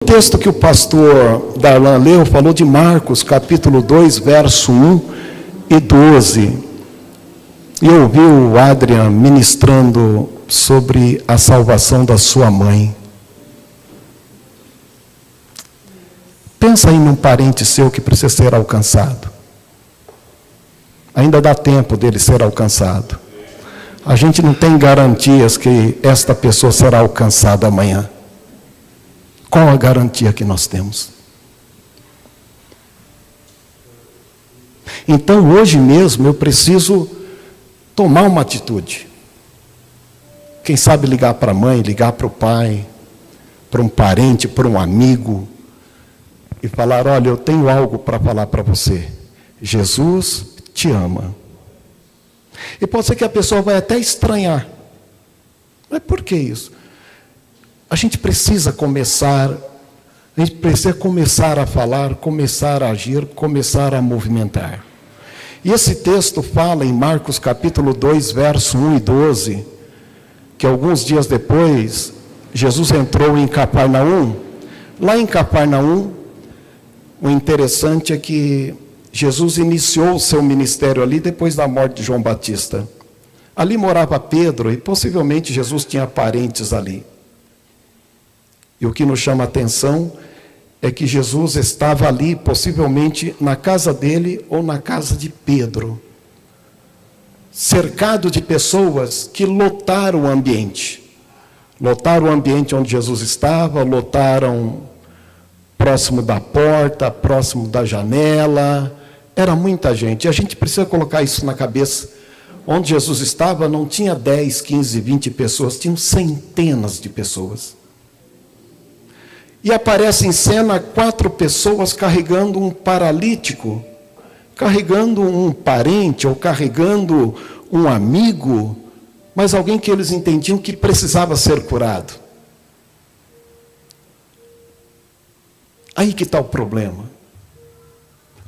O texto que o pastor Darlan leu falou de Marcos, capítulo 2, verso 1 e 12. E eu ouvi o Adrian ministrando sobre a salvação da sua mãe. Pensa aí num parente seu que precisa ser alcançado. Ainda dá tempo dele ser alcançado. A gente não tem garantias que esta pessoa será alcançada amanhã. Qual a garantia que nós temos? Então, hoje mesmo, eu preciso tomar uma atitude. Quem sabe ligar para a mãe, ligar para o pai, para um parente, para um amigo, e falar: olha, eu tenho algo para falar para você. Jesus te ama. E pode ser que a pessoa vai até estranhar. Mas por que isso? A gente precisa começar a falar, começar a agir, começar a movimentar. E esse texto fala em Marcos capítulo 2, verso 1 e 12, que alguns dias depois, Jesus entrou em Cafarnaum. Lá em Cafarnaum, o interessante é que Jesus iniciou o seu ministério ali depois da morte de João Batista. Ali morava Pedro e possivelmente Jesus tinha parentes ali. E o que nos chama a atenção é que Jesus estava ali, possivelmente na casa dele ou na casa de Pedro, cercado de pessoas que lotaram o ambiente. Lotaram o ambiente onde Jesus estava, lotaram próximo da porta, próximo da janela. Era muita gente. E a gente precisa colocar isso na cabeça. Onde Jesus estava não tinha 10, 15, 20 pessoas, tinham centenas de pessoas. E aparece em cena 4 pessoas carregando um paralítico, carregando um parente ou carregando um amigo, mas alguém que eles entendiam que precisava ser curado. Aí que está o problema.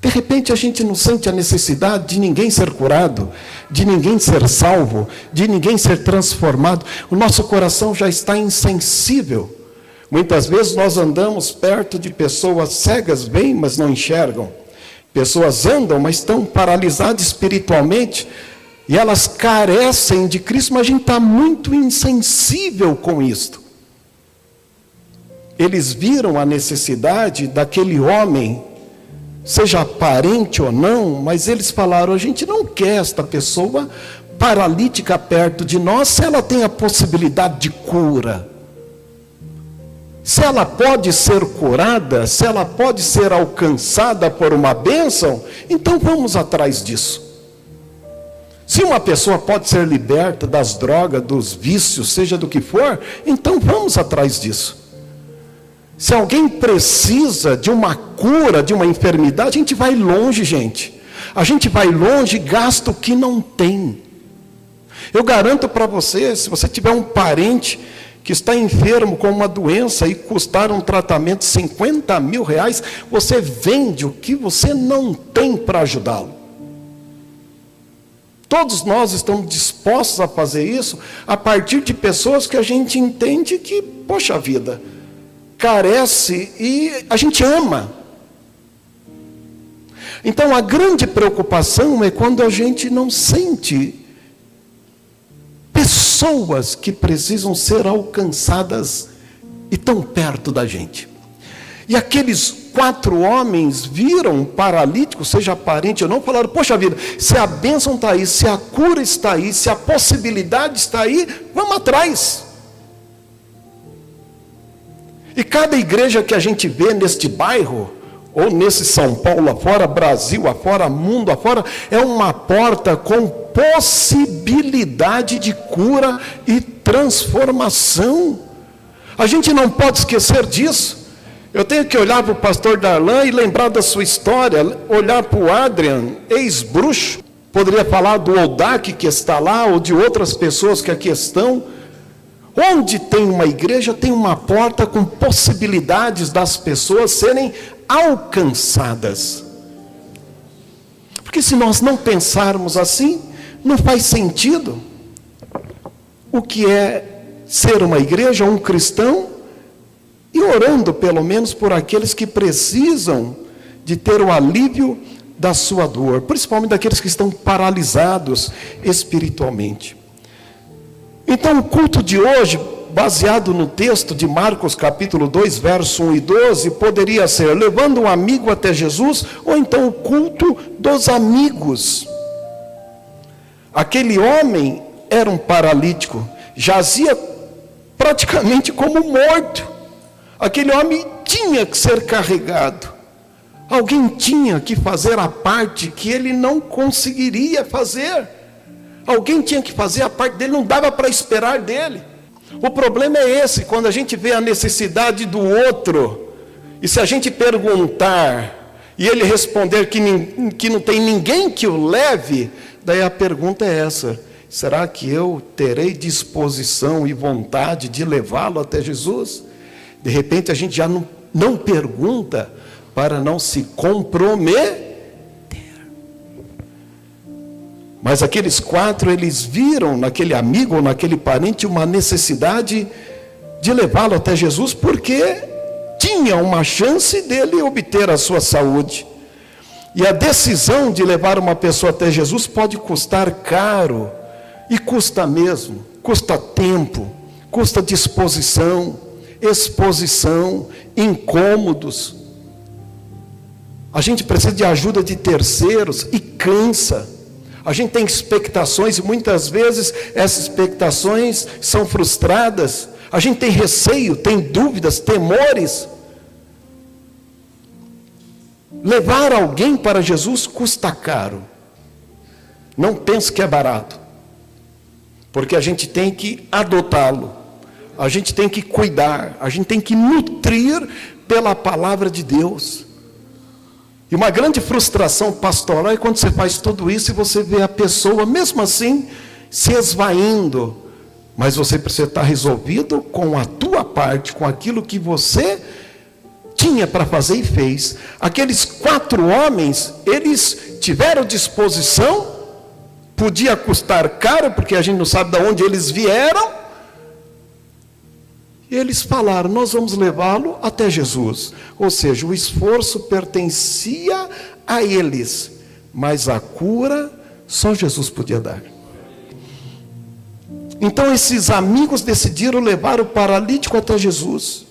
De repente a gente não sente a necessidade de ninguém ser curado, de ninguém ser salvo, de ninguém ser transformado. O nosso coração já está insensível. Muitas vezes nós andamos perto de pessoas cegas, veem, mas não enxergam. Pessoas andam, mas estão paralisadas espiritualmente, e elas carecem de Cristo, mas a gente está muito insensível com isto. Eles viram a necessidade daquele homem, seja parente ou não, mas eles falaram: a gente não quer esta pessoa paralítica perto de nós, se ela tem a possibilidade de cura. Se ela pode ser curada, se ela pode ser alcançada por uma bênção, então vamos atrás disso. Se uma pessoa pode ser liberta das drogas, dos vícios, seja do que for, então vamos atrás disso. Se alguém precisa de uma cura, de uma enfermidade, a gente vai longe, gente. A gente vai longe e gasta o que não tem. Eu garanto para você, se você tiver um parente que está enfermo com uma doença e custar um tratamento de 50 mil reais, você vende o que você não tem para ajudá-lo. Todos nós estamos dispostos a fazer isso a partir de pessoas que a gente entende que, poxa vida, carece e a gente ama. Então a grande preocupação é quando a gente não sente pessoas que precisam ser alcançadas e tão perto da gente. E aqueles 4 homens viram um paralítico, seja parente ou não, falaram: poxa vida, se a bênção está aí, se a cura está aí, se a possibilidade está aí, vamos atrás. E cada igreja que a gente vê neste bairro, ou nesse São Paulo afora, Brasil afora, mundo afora, é uma porta com possibilidade de cura e transformação. A gente não pode esquecer disso. Eu tenho que olhar para o pastor Darlan e lembrar da sua história, olhar para o Adrian, ex-bruxo, poderia falar do Oldak que está lá, ou de outras pessoas que aqui estão. Onde tem uma igreja, tem uma porta com possibilidades das pessoas serem alcançadas. Porque se nós não pensarmos assim, não faz sentido. O que é ser uma igreja, um cristão, e orando pelo menos por aqueles que precisam de ter o alívio da sua dor, principalmente daqueles que estão paralisados espiritualmente. Então o culto de hoje, baseado no texto de Marcos capítulo 2, verso 1 e 12, poderia ser levando um amigo até Jesus, ou então o culto dos amigos. Aquele homem era um paralítico, jazia praticamente como morto. Aquele homem tinha que ser carregado. Alguém tinha que fazer a parte que ele não conseguiria fazer. Alguém tinha que fazer a parte dele, não dava para esperar dele. O problema é esse, quando a gente vê a necessidade do outro, e se a gente perguntar, e ele responder que não tem ninguém que o leve, daí a pergunta é essa: será que eu terei disposição e vontade de levá-lo até Jesus? De repente a gente já não pergunta para não se comprometer. Mas aqueles 4, eles viram naquele amigo ou naquele parente uma necessidade de levá-lo até Jesus, porque tinha uma chance dele obter a sua saúde. E a decisão de levar uma pessoa até Jesus pode custar caro, e custa mesmo, custa tempo, custa disposição, exposição, incômodos. A gente precisa de ajuda de terceiros e cansa. A gente tem expectações e muitas vezes essas expectações são frustradas. A gente tem receio, tem dúvidas, temores. Levar alguém para Jesus custa caro. Não pense que é barato. Porque a gente tem que adotá-lo. A gente tem que cuidar. A gente tem que nutrir pela palavra de Deus. E uma grande frustração pastoral é quando você faz tudo isso e você vê a pessoa, mesmo assim, se esvaindo. Mas você precisa estar resolvido com a tua parte, com aquilo que você tinha para fazer e fez. Aqueles 4 homens, eles tiveram disposição, podia custar caro, porque a gente não sabe de onde eles vieram. E eles falaram: nós vamos levá-lo até Jesus. Ou seja, o esforço pertencia a eles, mas a cura só Jesus podia dar. Então esses amigos decidiram levar o paralítico até Jesus,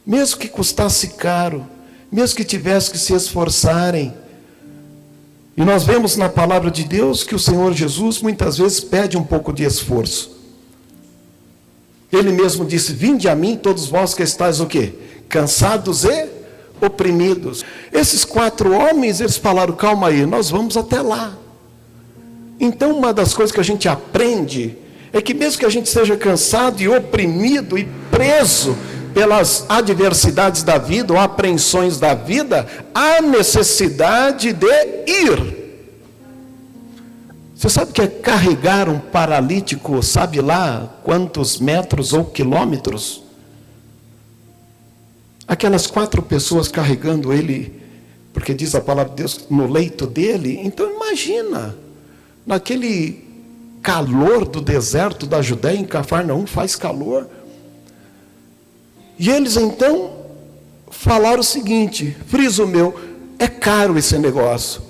mesmo que custasse caro, mesmo que tivesse que se esforçarem. E nós vemos na palavra de Deus que o Senhor Jesus muitas vezes pede um pouco de esforço. Ele mesmo disse: vinde a mim todos vós que estáis o quê? Cansados e oprimidos. Esses 4 homens, eles falaram: calma aí, nós vamos até lá. Então uma das coisas que a gente aprende é que mesmo que a gente seja cansado e oprimido e preso pelas adversidades da vida ou apreensões da vida, há necessidade de ir. Você sabe o que é carregar um paralítico, sabe lá quantos metros ou quilômetros? Aquelas 4 pessoas carregando ele, porque diz a palavra de Deus, no leito dele. Então imagina, naquele calor do deserto da Judéia, em Cafarnaum faz calor. E eles então falaram o seguinte: friso meu, é caro esse negócio,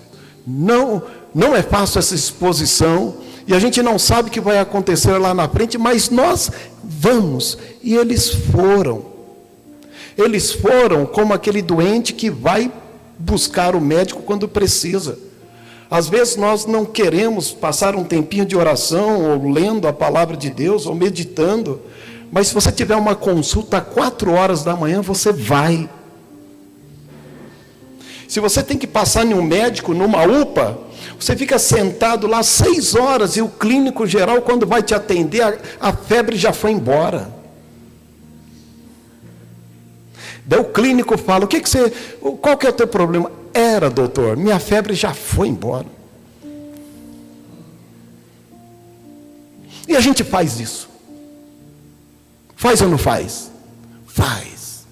não é fácil essa exposição, e a gente não sabe o que vai acontecer lá na frente, mas nós vamos. E eles foram como aquele doente que vai buscar o médico quando precisa. Às vezes nós não queremos passar um tempinho de oração, ou lendo a palavra de Deus, ou meditando, mas se você tiver uma consulta às 4 horas da manhã, você vai. Se você tem que passar em um médico, numa UPA, você fica sentado lá 6 horas, e o clínico geral, quando vai te atender, a febre já foi embora. Daí o clínico fala: qual que é o teu problema? Doutor, minha febre já foi embora. E a gente faz isso. Faz ou não faz? Faz.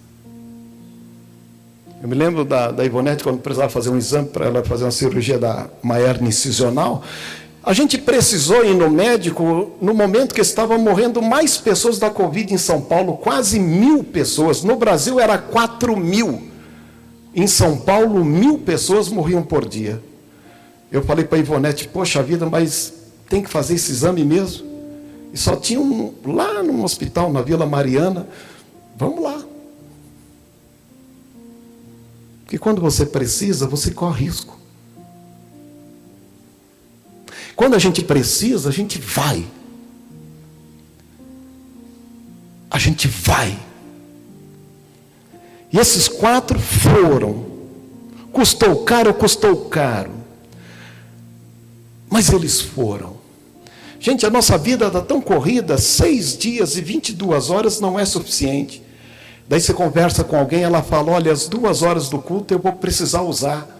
Eu me lembro da Ivonete, quando precisava fazer um exame para ela fazer uma cirurgia da uma hérnia incisional, A gente precisou ir no médico no momento que estavam morrendo mais pessoas da Covid em São Paulo, quase 1.000 pessoas. No Brasil era 4.000. Em São Paulo, 1.000 pessoas morriam por dia. Eu falei para a Ivonete, poxa vida, mas tem que fazer esse exame mesmo? E só tinha um lá no hospital, na Vila Mariana. Vamos lá. Porque quando você precisa, você corre risco. Quando a gente precisa, a gente vai. A gente vai. E esses 4 foram. Custou caro, mas eles foram. Gente, a nossa vida está tão corrida, 6 dias e 22 horas não é suficiente. Daí você conversa com alguém, ela fala, olha, as 2 horas do culto eu vou precisar usar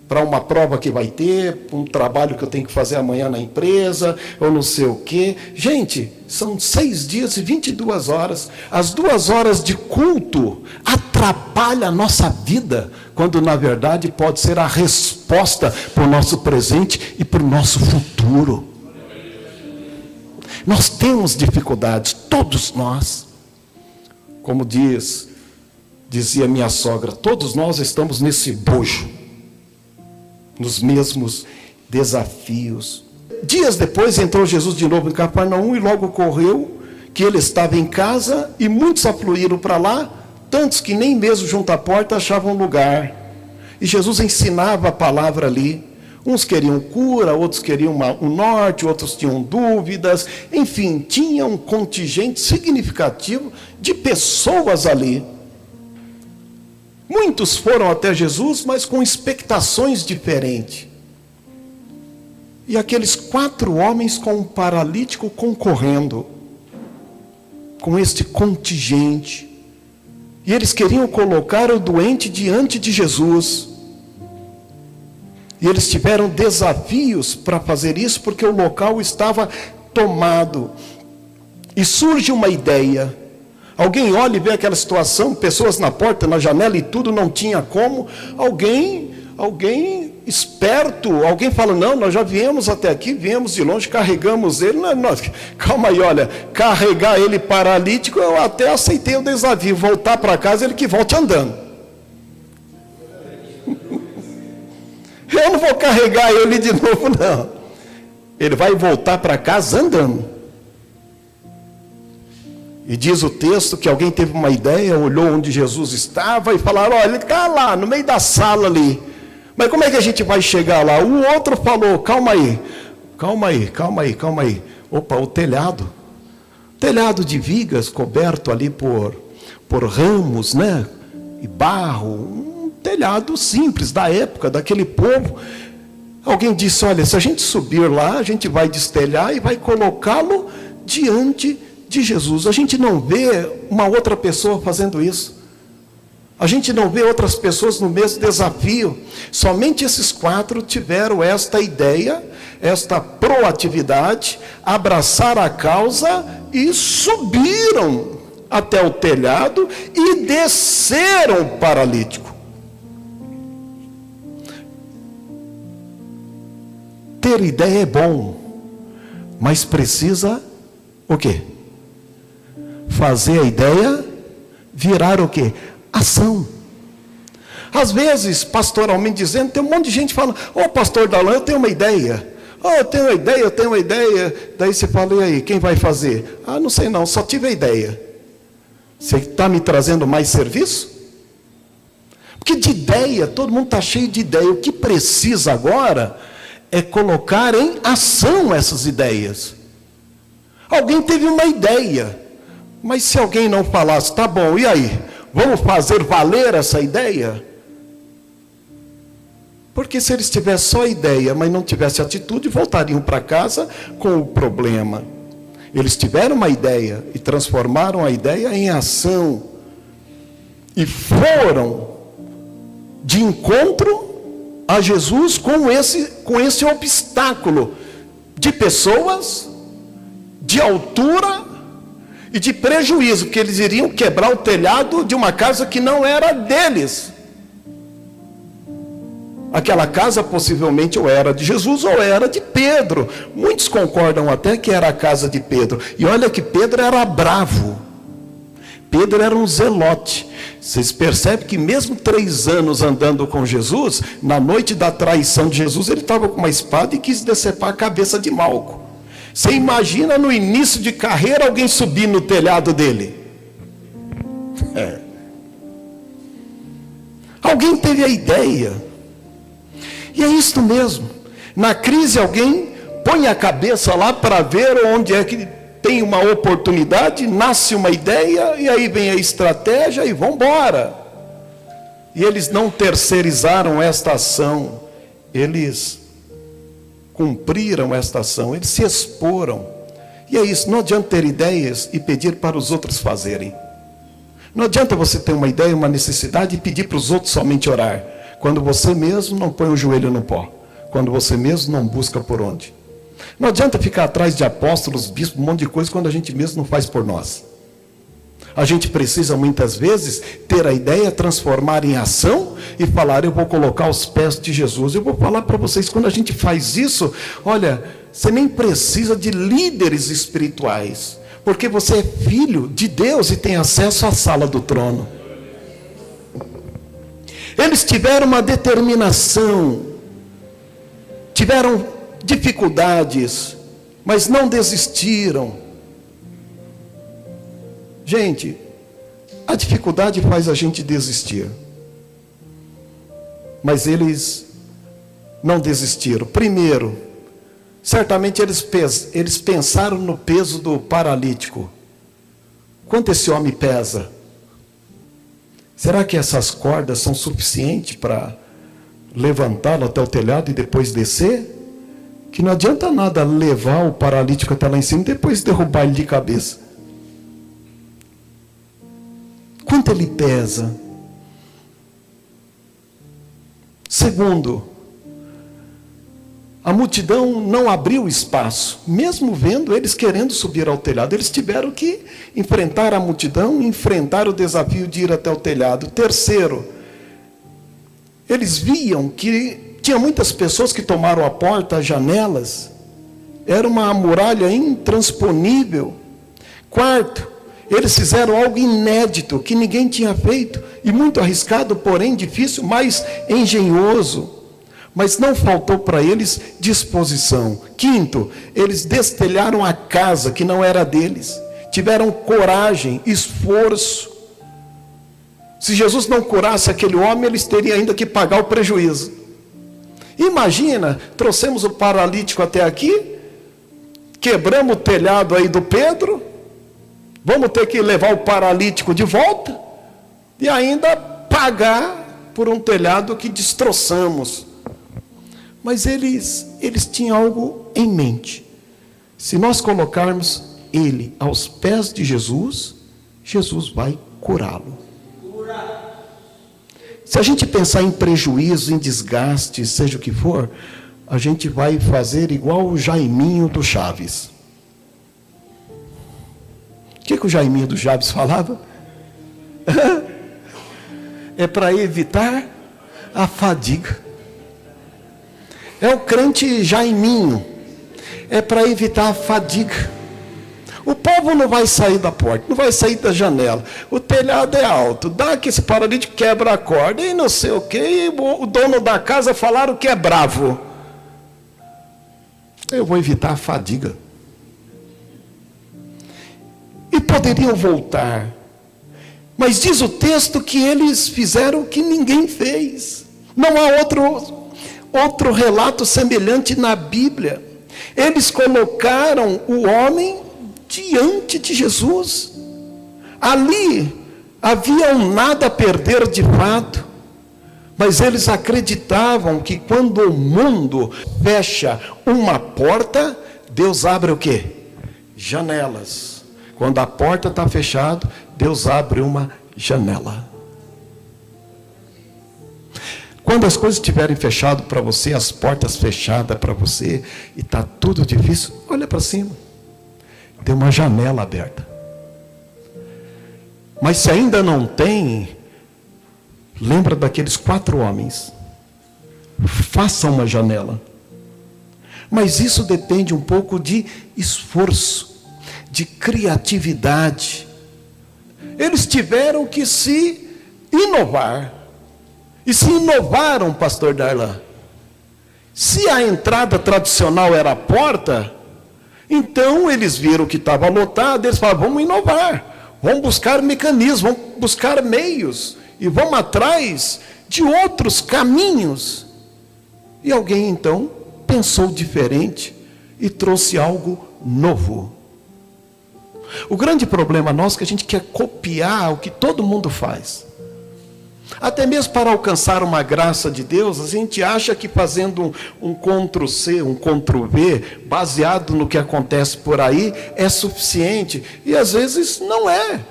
para uma prova que vai ter, para um trabalho que eu tenho que fazer amanhã na empresa, ou não sei o quê. Gente, são 6 dias e 22 horas. As 2 horas de culto atrapalham a nossa vida, quando na verdade pode ser a resposta para o nosso presente e para o nosso futuro. Nós temos dificuldades, todos nós. Como dizia minha sogra, todos nós estamos nesse bojo, nos mesmos desafios. Dias depois entrou Jesus de novo em Cafarnaum e logo ocorreu que ele estava em casa e muitos afluíram para lá, tantos que nem mesmo junto à porta achavam lugar. E Jesus ensinava a palavra ali. Uns queriam cura, outros queriam um norte, outros tinham dúvidas. Enfim, tinha um contingente significativo de pessoas ali. Muitos foram até Jesus, mas com expectações diferentes. E aqueles 4 homens com um paralítico concorrendo com este contingente. E eles queriam colocar o doente diante de Jesus. E eles tiveram desafios para fazer isso, porque o local estava tomado. E surge uma ideia. Alguém olha e vê aquela situação, pessoas na porta, na janela e tudo, não tinha como. Alguém esperto, alguém fala, não, nós já viemos até aqui, viemos de longe, carregamos ele. Calma aí, olha, carregar ele paralítico, eu até aceitei o desafio, voltar para casa, ele que volte andando. Eu não vou carregar ele de novo, não. Ele vai voltar para casa andando. E diz o texto que alguém teve uma ideia, olhou onde Jesus estava e falaram, olha, ele está lá, no meio da sala ali. Mas como é que a gente vai chegar lá? O outro falou, calma aí. Opa, o telhado. Telhado de vigas, coberto ali por ramos, né? E barro. Telhado simples da época, daquele povo. Alguém disse, olha, se a gente subir lá, a gente vai destelhar e vai colocá-lo diante de Jesus. A gente não vê uma outra pessoa fazendo isso. A gente não vê outras pessoas no mesmo desafio. Somente esses 4 tiveram esta ideia, esta proatividade, abraçaram a causa e subiram até o telhado e desceram o paralítico. Ter ideia é bom, mas precisa o quê? Fazer a ideia virar o quê? Ação. Às vezes, pastoralmente dizendo, tem um monte de gente falando, pastor Darlan, eu tenho uma ideia. Eu tenho uma ideia. Daí você fala, e aí, quem vai fazer? Não sei não, só tive a ideia. Você está me trazendo mais serviço? Porque de ideia, todo mundo está cheio de ideia. O que precisa agora é colocar em ação essas ideias. Alguém teve uma ideia, mas se alguém não falasse, tá bom, e aí? Vamos fazer valer essa ideia? Porque se eles tivessem só ideia, mas não tivessem atitude, voltariam para casa com o problema. Eles tiveram uma ideia e transformaram a ideia em ação. E foram de encontro a Jesus com esse obstáculo de pessoas, de altura e de prejuízo, porque eles iriam quebrar o telhado de uma casa que não era deles. Aquela casa possivelmente ou era de Jesus ou era de Pedro. Muitos concordam até que era a casa de Pedro. E olha que Pedro era bravo. Pedro era um zelote. Vocês percebem que mesmo 3 anos andando com Jesus, na noite da traição de Jesus, ele estava com uma espada e quis decepar a cabeça de Malco. Você imagina no início de carreira alguém subir no telhado dele? Alguém teve a ideia. E é isso mesmo. Na crise alguém põe a cabeça lá para ver onde é que tem uma oportunidade, nasce uma ideia, e aí vem a estratégia e vão embora. E eles não terceirizaram esta ação, eles cumpriram esta ação, eles se exporam. E é isso, não adianta ter ideias e pedir para os outros fazerem. Não adianta você ter uma ideia, uma necessidade e pedir para os outros somente orar, quando você mesmo não põe o joelho no pó, quando você mesmo não busca por onde. Não adianta ficar atrás de apóstolos, bispos, um monte de coisa, quando a gente mesmo não faz por nós. A gente precisa muitas vezes ter a ideia, transformar em ação e falar, eu vou colocar os pés de Jesus. Eu vou falar para vocês, quando a gente faz isso, olha, você nem precisa de líderes espirituais, porque você é filho de Deus e tem acesso à sala do trono. Eles tiveram uma determinação, tiveram dificuldades, mas não desistiram. Gente, a dificuldade faz a gente desistir, mas eles não desistiram. Primeiro, certamente eles pensaram no peso do paralítico. Quanto esse homem pesa? Será que essas cordas são suficientes para levantá-lo até o telhado e depois descer? Que não adianta nada levar o paralítico até lá em cima e depois derrubar ele de cabeça. Quanto ele pesa? Segundo, a multidão não abriu espaço, mesmo vendo eles querendo subir ao telhado. Eles tiveram que enfrentar a multidão, enfrentar o desafio de ir até o telhado. Terceiro, eles viam que tinha muitas pessoas que tomaram a porta, as janelas. Era uma muralha intransponível. Quarto, eles fizeram algo inédito, que ninguém tinha feito, e muito arriscado, porém difícil, mas engenhoso. Mas não faltou para eles disposição. Quinto, eles destelharam a casa que não era deles. Tiveram coragem, esforço. Se Jesus não curasse aquele homem, eles teriam ainda que pagar o prejuízo. Imagina, trouxemos o paralítico até aqui, quebramos o telhado aí do Pedro, vamos ter que levar o paralítico de volta e ainda pagar por um telhado que destroçamos. Mas eles tinham algo em mente. Se nós colocarmos ele aos pés de Jesus, Jesus vai curá-lo. Se a gente pensar em prejuízo, em desgaste, seja o que for, a gente vai fazer igual o Jaiminho do Chaves. O que o Jaiminho do Chaves falava? É para evitar a fadiga. É o crente Jaiminho. É para evitar a fadiga. O povo não vai sair da porta, não vai sair da janela. O telhado é alto, dá que esse paralítico quebra a corda e não sei o que. E o dono da casa falaram que é bravo. Eu vou evitar a fadiga. E poderiam voltar. Mas diz o texto que eles fizeram o que ninguém fez. Não há outro relato semelhante na Bíblia. Eles colocaram o homem diante de Jesus. Ali havia um nada a perder de fato, mas eles acreditavam que quando o mundo fecha uma porta, Deus abre o quê? Janelas. Quando a porta está fechada, Deus abre uma janela. Quando as coisas estiverem fechadas para você, as portas fechadas para você, e está tudo difícil, olha para cima. Tem uma janela aberta. Mas se ainda não tem, lembra daqueles 4 homens. faça uma janela. Mas isso depende um pouco de esforço, de criatividade. Eles tiveram que se inovar. E se inovaram, pastor Darlan. Se a entrada tradicional era a porta, então eles viram que estava lotado, eles falaram, vamos inovar, vamos buscar mecanismos, vamos buscar meios, e vamos atrás de outros caminhos. E alguém então pensou diferente e trouxe algo novo. O grande problema nosso é que a gente quer copiar o que todo mundo faz. Até mesmo para alcançar uma graça de Deus, a gente acha que fazendo um Ctrl+C, um Ctrl+V, baseado no que acontece por aí, é suficiente. E às vezes não é.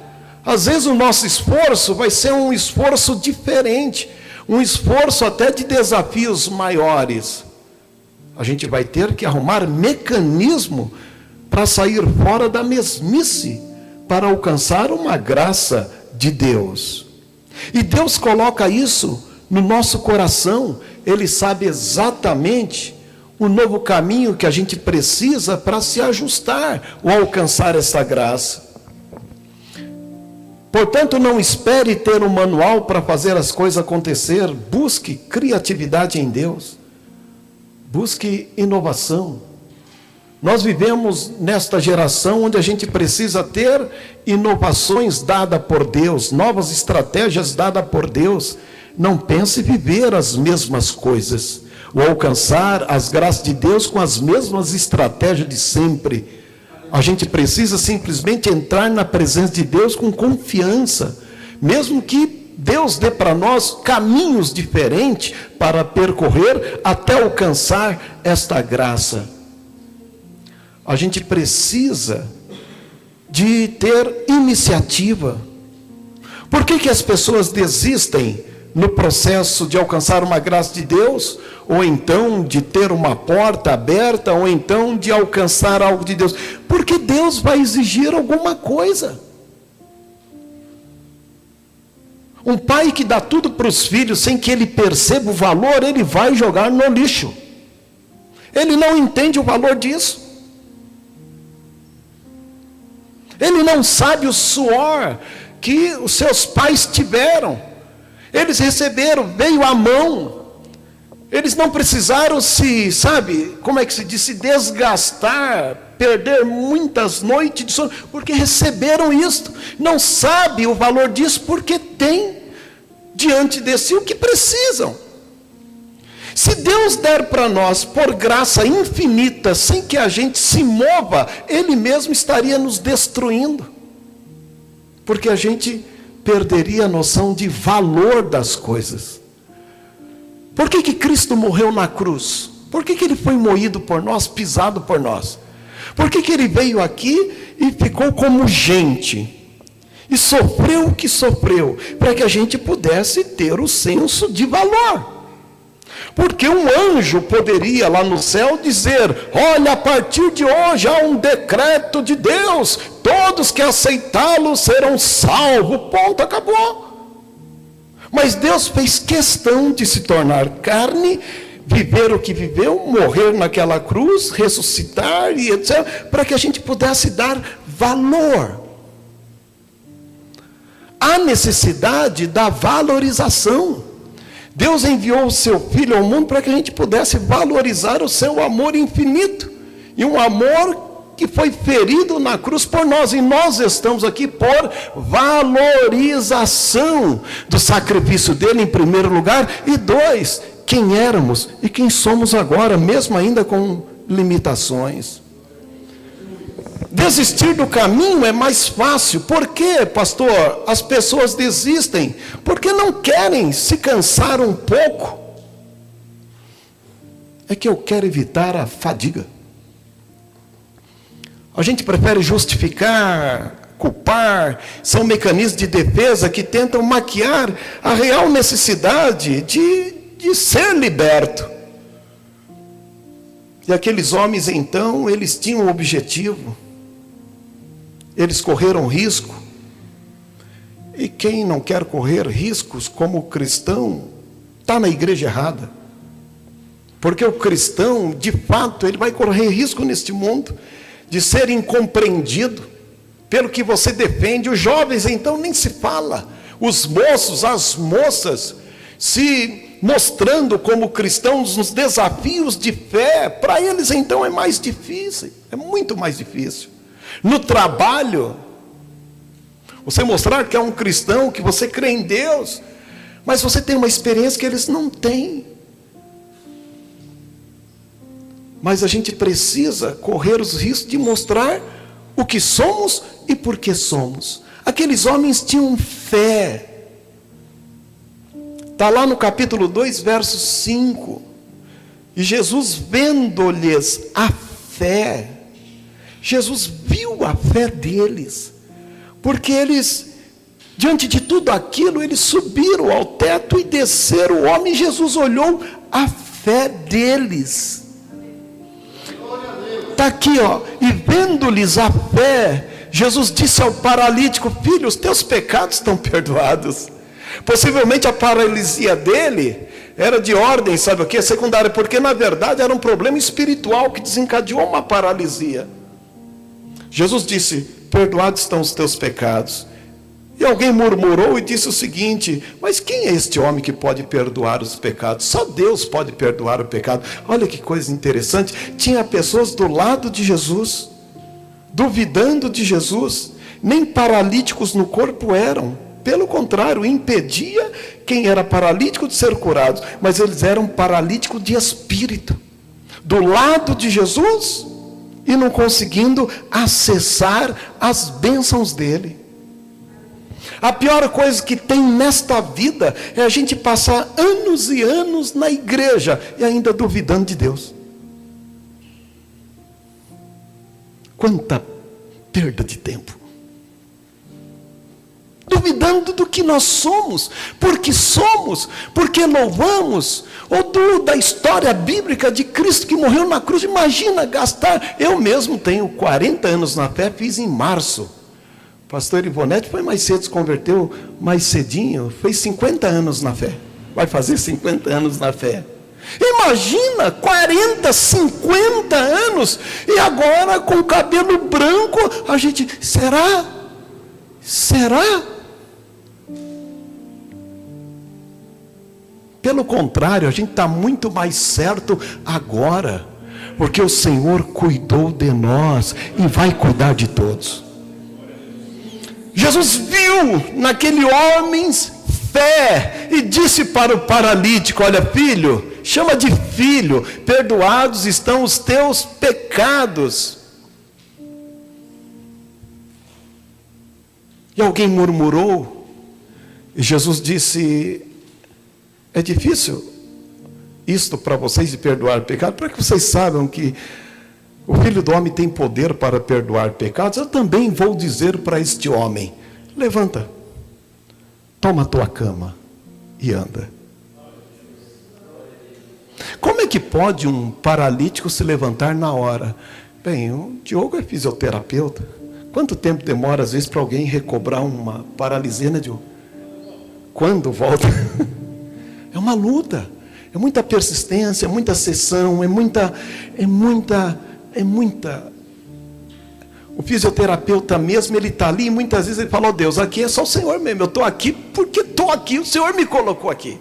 Às vezes o nosso esforço vai ser um esforço diferente, um esforço até de desafios maiores. A gente vai ter que arrumar mecanismo para sair fora da mesmice, para alcançar uma graça de Deus. E Deus coloca isso no nosso coração. Ele sabe exatamente o novo caminho que a gente precisa para se ajustar ou alcançar essa graça. Portanto, não espere ter um manual para fazer as coisas acontecer. Busque criatividade em Deus. Busque inovação. Nós vivemos nesta geração onde a gente precisa ter inovações dadas por Deus, novas estratégias dadas por Deus. Não pense viver as mesmas coisas, ou alcançar as graças de Deus com as mesmas estratégias de sempre. A gente precisa simplesmente entrar na presença de Deus com confiança, mesmo que Deus dê para nós caminhos diferentes para percorrer até alcançar esta graça. A gente precisa de ter iniciativa. Por que as pessoas desistem no processo de alcançar uma graça de Deus? Ou então de ter uma porta aberta? Ou então de alcançar algo de Deus? Porque Deus vai exigir alguma coisa. Um pai que dá tudo para os filhos sem que ele perceba o valor, ele vai jogar no lixo. Ele não entende o valor disso. Ele não sabe o suor que os seus pais tiveram. Eles receberam, veio à mão. Eles não precisaram se desgastar, perder muitas noites de sono, porque receberam isto. Não sabe o valor disso, porque tem diante de si o que precisam. Se Deus der para nós, por graça infinita, sem que a gente se mova, Ele mesmo estaria nos destruindo. Porque a gente perderia a noção de valor das coisas. Por que Cristo morreu na cruz? Por que Ele foi moído por nós, pisado por nós? Por que Ele veio aqui e ficou como gente? E sofreu o que sofreu, para que a gente pudesse ter o senso de valor. Porque um anjo poderia lá no céu dizer, olha, a partir de hoje há um decreto de Deus, todos que aceitá-lo serão salvos, ponto, acabou. Mas Deus fez questão de se tornar carne, viver o que viveu, morrer naquela cruz, ressuscitar e etc., para que a gente pudesse dar valor. Há necessidade da valorização. Deus enviou o seu Filho ao mundo para que a gente pudesse valorizar o seu amor infinito. E um amor que foi ferido na cruz por nós. E nós estamos aqui por valorização do sacrifício dele em primeiro lugar. E dois, quem éramos e quem somos agora, mesmo ainda com limitações. Desistir do caminho é mais fácil. Por quê, pastor? As pessoas desistem porque não querem se cansar um pouco. É que eu quero evitar a fadiga. A gente prefere justificar, culpar. São mecanismos de defesa que tentam maquiar a real necessidade de ser liberto. E aqueles homens, então, eles tinham um objetivo. Eles correram risco. E quem não quer correr riscos como cristão, está na igreja errada. Porque o cristão, de fato, ele vai correr risco neste mundo de ser incompreendido pelo que você defende. Os jovens, então, nem se fala. Os moços, as moças, se mostrando como cristãos nos desafios de fé, para eles, então, é mais difícil. É muito mais difícil. No trabalho, você mostrar que é um cristão, que você crê em Deus, mas você tem uma experiência que eles não têm. Mas a gente precisa correr os riscos de mostrar o que somos e por que somos. Aqueles homens tinham fé. Está lá no capítulo 2, verso 5. E Jesus, vendo-lhes a fé, Jesus viu a fé deles, porque eles, diante de tudo aquilo, eles subiram ao teto e desceram o homem. Jesus olhou a fé deles. Está aqui, ó. E vendo-lhes a fé, Jesus disse ao paralítico: filho, os teus pecados estão perdoados. Possivelmente a paralisia dele era de ordem, sabe o que? Secundária, porque na verdade era um problema espiritual que desencadeou uma paralisia. Jesus disse: perdoados estão os teus pecados. E alguém murmurou e disse o seguinte: mas quem é este homem que pode perdoar os pecados? Só Deus pode perdoar o pecado. Olha que coisa interessante. Tinha pessoas do lado de Jesus, duvidando de Jesus. Nem paralíticos no corpo eram. Pelo contrário, impedia quem era paralítico de ser curado. Mas eles eram paralíticos de espírito. Do lado de Jesus e não conseguindo acessar as bênçãos dele. A pior coisa que tem nesta vida é a gente passar anos e anos na igreja e ainda duvidando de Deus. Quanta perda de tempo. Duvidando do que nós somos, porque louvamos, ou da história bíblica de Cristo que morreu na cruz. Imagina gastar. Eu mesmo tenho 40 anos na fé, fiz em março. Pastor Ivonete foi mais cedo, se converteu mais cedinho, fez 50 anos na fé. Vai fazer 50 anos na fé. Imagina, 40, 50 anos, e agora com cabelo branco, a gente, será? Pelo contrário, a gente está muito mais certo agora, porque o Senhor cuidou de nós e vai cuidar de todos. Jesus viu naquele homem fé e disse para o paralítico: olha, filho, chama de filho, perdoados estão os teus pecados. E alguém murmurou, e Jesus disse: é difícil isto para vocês de perdoar pecado, para que vocês saibam que o Filho do Homem tem poder para perdoar pecados. Eu também vou dizer para este homem: levanta, toma a tua cama e anda. Como é que pode um paralítico se levantar na hora? Bem, o Diogo é fisioterapeuta. Quanto tempo demora às vezes para alguém recobrar uma paralisia, né, Diogo? Quando volta? É uma luta, é muita persistência, é muita sessão, é muita. O fisioterapeuta mesmo, ele está ali e muitas vezes ele fala: ó Deus, aqui é só o Senhor mesmo, eu estou aqui porque estou aqui, o Senhor me colocou aqui.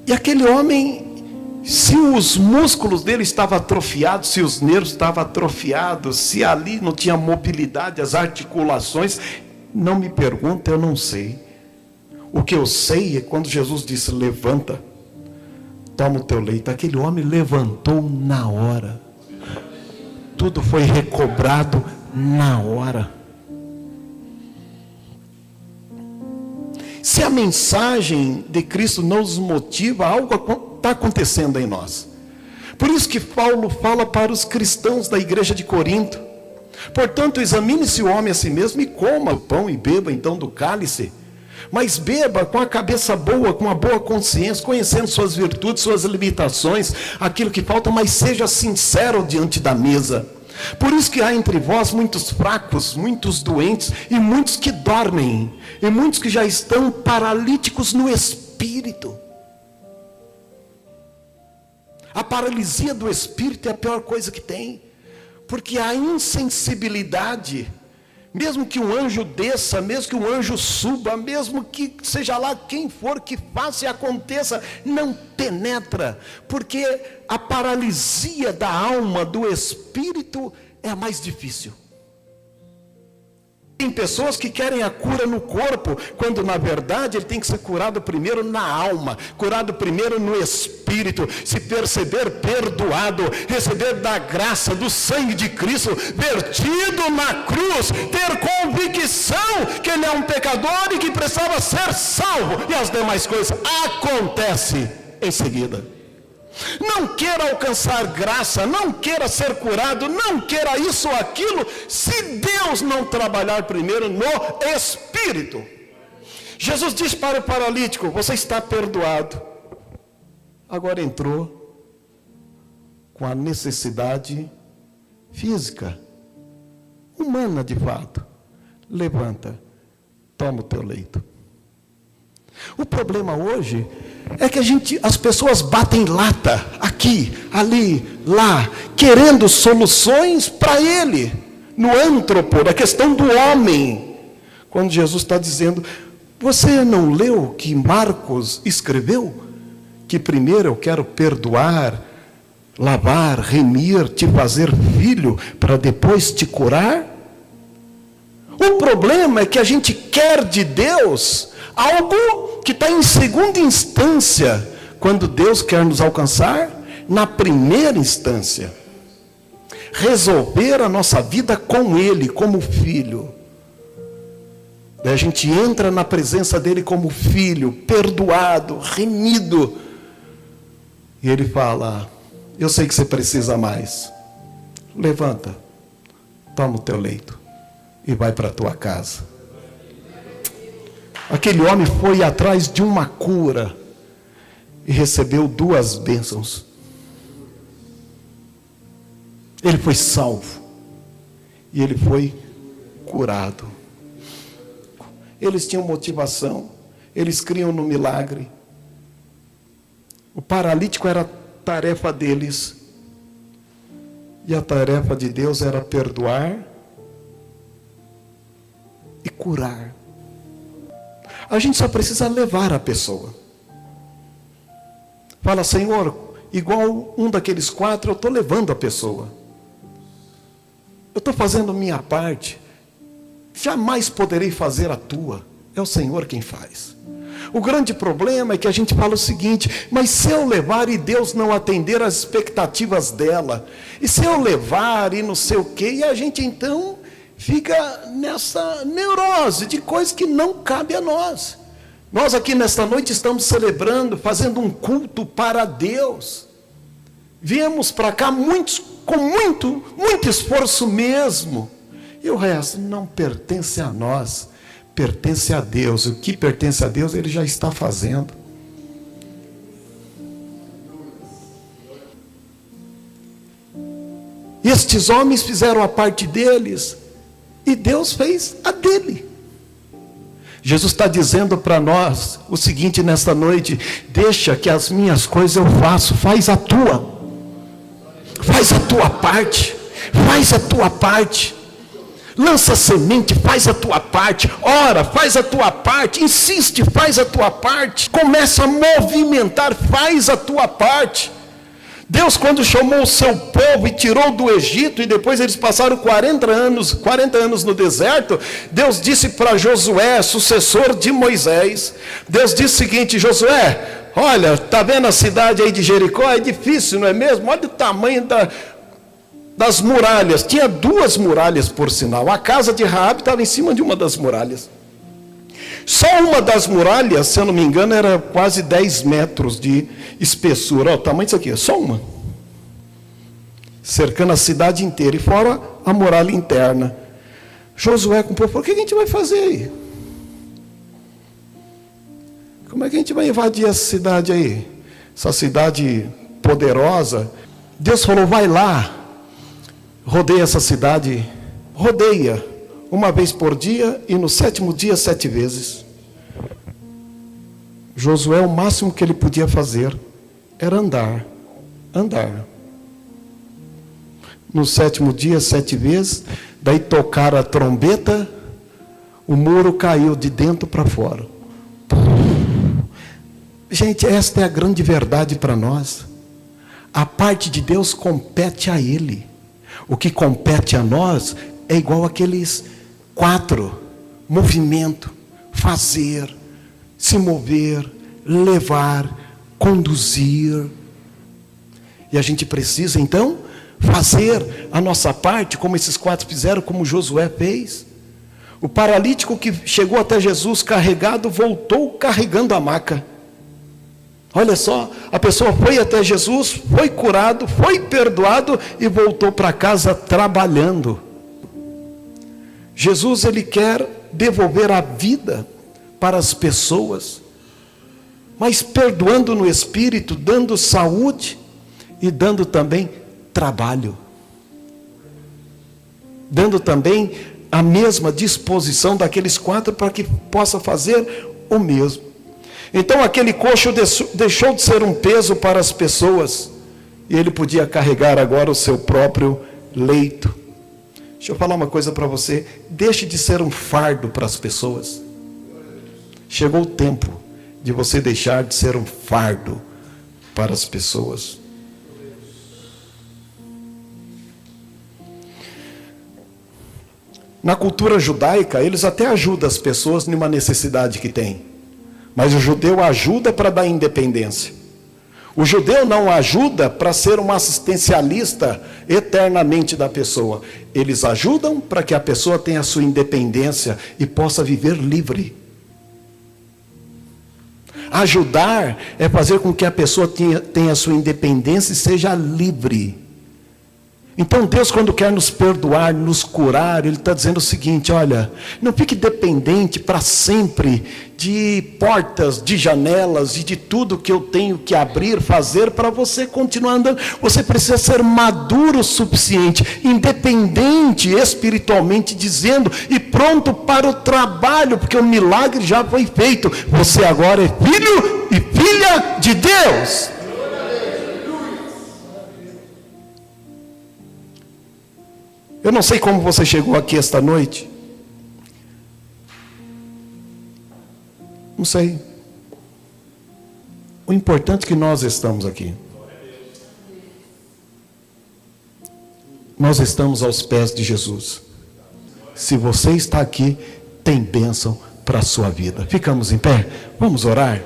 E aquele homem, se os músculos dele estavam atrofiados, se os nervos estavam atrofiados, se ali não tinha mobilidade, as articulações, não me pergunta, eu não sei. O que eu sei é quando Jesus disse: levanta, toma o teu leito. Aquele homem levantou na hora. Tudo foi recobrado na hora. Se a mensagem de Cristo não nos motiva, algo está acontecendo em nós. Por isso que Paulo fala para os cristãos da igreja de Corinto: portanto, examine-se o homem a si mesmo e coma o pão e beba então do cálice. Mas beba com a cabeça boa, com uma boa consciência, conhecendo suas virtudes, suas limitações, aquilo que falta, mas seja sincero diante da mesa. Por isso que há entre vós muitos fracos, muitos doentes, e muitos que dormem, e muitos que já estão paralíticos no espírito. espírito. A paralisia do espírito é a pior coisa que tem, porque a insensibilidade, mesmo que um anjo desça, mesmo que um anjo suba, mesmo que seja lá quem for que faça e aconteça, não penetra, porque a paralisia da alma, do espírito, é a mais difícil. Tem pessoas que querem a cura no corpo, quando na verdade ele tem que ser curado primeiro na alma, curado primeiro no espírito, se perceber perdoado, receber da graça, do sangue de Cristo, vertido na cruz, ter convicção que ele é um pecador e que precisava ser salvo, e as demais coisas acontecem em seguida. Não queira alcançar graça, não queira ser curado, não queira isso ou aquilo, se Deus não trabalhar primeiro no espírito. Jesus disse para o paralítico: você está perdoado. Agora entrou com a necessidade física, humana de fato. Levanta, toma o teu leito. O problema hoje é que as pessoas batem lata, aqui, ali, lá, querendo soluções para ele, no antropo, da questão do homem. Quando Jesus está dizendo, você não leu o que Marcos escreveu? Que primeiro eu quero perdoar, lavar, remir, te fazer filho, para depois te curar? O problema é que a gente quer de Deus algo que está em segunda instância, quando Deus quer nos alcançar na primeira instância. Resolver a nossa vida com Ele, como filho. Daí a gente entra na presença dEle como filho, perdoado, remido. E Ele fala, eu sei que você precisa mais. Levanta, toma o teu leito e vai para a tua casa. Aquele homem foi atrás de uma cura e recebeu 2 bênçãos. Ele foi salvo e ele foi curado. Eles tinham motivação, eles criam no milagre. O paralítico era a tarefa deles, e a tarefa de Deus era perdoar e curar. A gente só precisa levar a pessoa. Fala, Senhor, igual um daqueles 4, eu estou levando a pessoa. Eu estou fazendo minha parte. Jamais poderei fazer a tua. É o Senhor quem faz. O grande problema é que a gente fala o seguinte, mas se eu levar e Deus não atender às expectativas dela, e se eu levar e não sei o quê, e a gente então fica nessa neurose de coisas que não cabe a nós. Nós aqui nesta noite estamos celebrando, fazendo um culto para Deus. Viemos para cá com muito esforço mesmo. E o resto não pertence a nós, pertence a Deus. O que pertence a Deus, Ele já está fazendo. Estes homens fizeram a parte deles, e Deus fez a dele. Jesus está dizendo para nós o seguinte nesta noite: deixa que as minhas coisas eu faço, faz a tua parte, faz a tua parte, lança semente, faz a tua parte, ora, faz a tua parte, insiste, faz a tua parte, começa a movimentar, faz a tua parte. Deus, quando chamou o seu povo e tirou do Egito, e depois eles passaram 40 anos no deserto, Deus disse para Josué, sucessor de Moisés, Deus disse o seguinte: Josué, olha, está vendo a cidade aí de Jericó? É difícil, não é mesmo? Olha o tamanho das muralhas. Tinha 2 muralhas, por sinal. A casa de Raabe estava em cima de uma das muralhas. Só uma das muralhas, se eu não me engano, era quase 10 metros de espessura. Olha o tamanho disso aqui, só uma. Cercando a cidade inteira. E fora a muralha interna. Josué com o povo falou: o que a gente vai fazer aí? Como é que a gente vai invadir essa cidade aí? Essa cidade poderosa. Deus falou: vai lá, rodeia essa cidade, rodeia. Uma vez por dia, e no 7º dia 7 vezes. Josué, o máximo que ele podia fazer era andar. No 7º dia, 7 vezes, daí tocaram a trombeta, o muro caiu de dentro para fora. Gente, esta é a grande verdade para nós. A parte de Deus compete a Ele. O que compete a nós é igual aqueles 4: movimento, fazer, se mover, levar, conduzir. E a gente precisa então fazer a nossa parte, como esses 4 fizeram, como Josué fez. O paralítico que chegou até Jesus carregado, voltou carregando a maca. Olha só, a pessoa foi até Jesus, foi curado, foi perdoado e voltou para casa trabalhando. Jesus, ele quer devolver a vida para as pessoas, mas perdoando no espírito, dando saúde e dando também trabalho. Dando também a mesma disposição daqueles 4 para que possa fazer o mesmo. Então aquele coxo deixou de ser um peso para as pessoas, e ele podia carregar agora o seu próprio leito. Deixa eu falar uma coisa para você: deixe de ser um fardo para as pessoas. Chegou o tempo de você deixar de ser um fardo para as pessoas. Na cultura judaica, eles até ajudam as pessoas numa necessidade que tem. Mas o judeu ajuda para dar independência. O judeu não ajuda para ser um assistencialista eternamente da pessoa. Eles ajudam para que a pessoa tenha a sua independência e possa viver livre. Ajudar é fazer com que a pessoa tenha a sua independência e seja livre. Então Deus, quando quer nos perdoar, nos curar, Ele está dizendo o seguinte: olha, não fique dependente para sempre de portas, de janelas e de tudo que eu tenho que abrir, fazer para você continuar andando. Você precisa ser maduro o suficiente, independente espiritualmente dizendo, e pronto para o trabalho, porque o milagre já foi feito. Você agora é filho e filha de Deus. Eu não sei como você chegou aqui esta noite. Não sei. O importante é que nós estamos aqui. Nós estamos aos pés de Jesus. Se você está aqui, tem bênção para a sua vida. Ficamos em pé? Vamos orar?